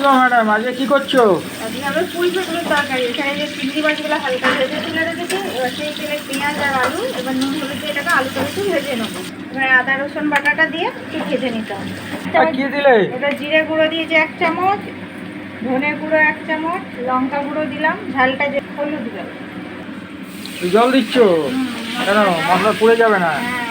গো madam, আজকে কি করছো? আজকে হবে পুঁই বেগুনের তরকারি। এখানে যে চিংড়ি মাছগুলো হালকা ভেজে তুলে রেখেছি, এবার সেই তেলে পেঁয়াজ আর আলু, এবার নুন হলুদ দিয়ে এটাকে আলুটা একটু ভেজে নেবো। এবার আদা রসুন বাটাটা দিয়ে একটু ভেজে নিতে হবে। আর কি দিলে? এটা জিরে গুঁড়ো দিয়েছি 1 চামচ, ধনে গুঁড়ো 1 চামচ, লঙ্কা গুঁড়ো দিলাম, ঝালটা যে হলুদ দিলাম। জল দিচ্ছ কেন? মশলা পুড়ে যাবে না? হ্যাঁ,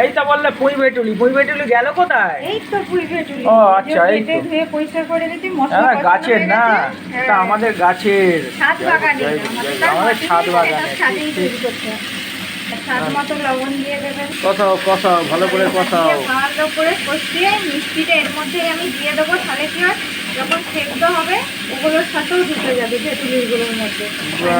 এই তো বললে পুঁই ভেটুলি গেল কোথায়? এই তো পুঁই বেগুনি। ও আচ্ছা, এই তো। ধুয়ে পরিষ্কার করে দিচ্ছি। মশলা হ্যাঁ, কষানো গাছের হয়ে না, গেছে। এটা আমাদের গাছের। ছাদ বাগানে আমাদের ছাদ বাগানে। ছাদেই তৈরি করতে হয়। স্বাদ মতো লবণ দিয়ে দেবেন। কষাও ভালো করে কষাও। ভালো করে কষিয়ে মিষ্টিটা এর মধ্যে আমি দিয়ে দেবো। তাহলে কি হয়, যখন সেদ্ধ হবে ওগুলোর সাথেও ঢুকে যাবে ভেটুলিগুলোর মধ্যে।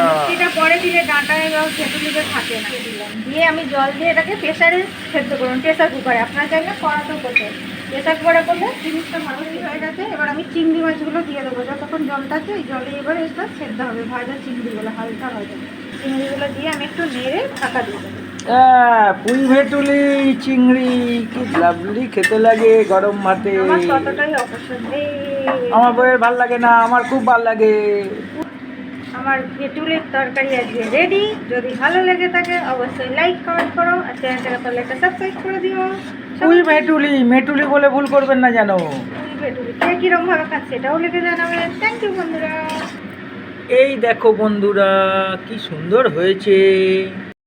মিষ্টিটা পরে দিলে ডাঁটায় বা ভেটুলিতে থাকে না। দিলাম দিয়ে আমি জল দিয়ে এটাকে প্রেসারে সেদ্ধ করুন, প্রেসার কুকারে। আপনার চাইলে কড়াতেও করতে। প্রেসার কুকারে করলে জিনিসটা ভালো হয়ে গেছে। এবার আমি চিংড়ি মাছগুলো দিয়ে দেবো। যতক্ষণ জলটা আছে এই জলে এবারে এটা সেদ্ধ হবে। ভাজা চিংড়িগুলো হালকা ভাজা চিংড়িগুলো দিয়ে আমি একটু নেড়ে ঢাকা দিয়ে দেবো। পুঁই ভেটুলি চিংড়ি কি লাভলি খেতে লাগে গরম ভাতে। আমার ততটাই অপছন্দ। আমার বইয়ের ভাল লাগে না, আমার খুব ভাল লাগে। আমার ভেটুলির তরকারি আজকে রেডি। যদি ভালো লেগে থাকে অবশ্যই লাইক কমেন্ট করো, আর চ্যানেলটাকে পারলে একটা সাবস্ক্রাইব করে দিও। পুঁই মেটুলি বলে ভুল করবেন না যেন। পুঁই ভেটুলি কে কীরকম ভাবে খাচ্ছে এটাও লিখে জানাবেন। থ্যাংক ইউ বন্ধুরা। এই দেখো বন্ধুরা, কি সুন্দর হয়েছে।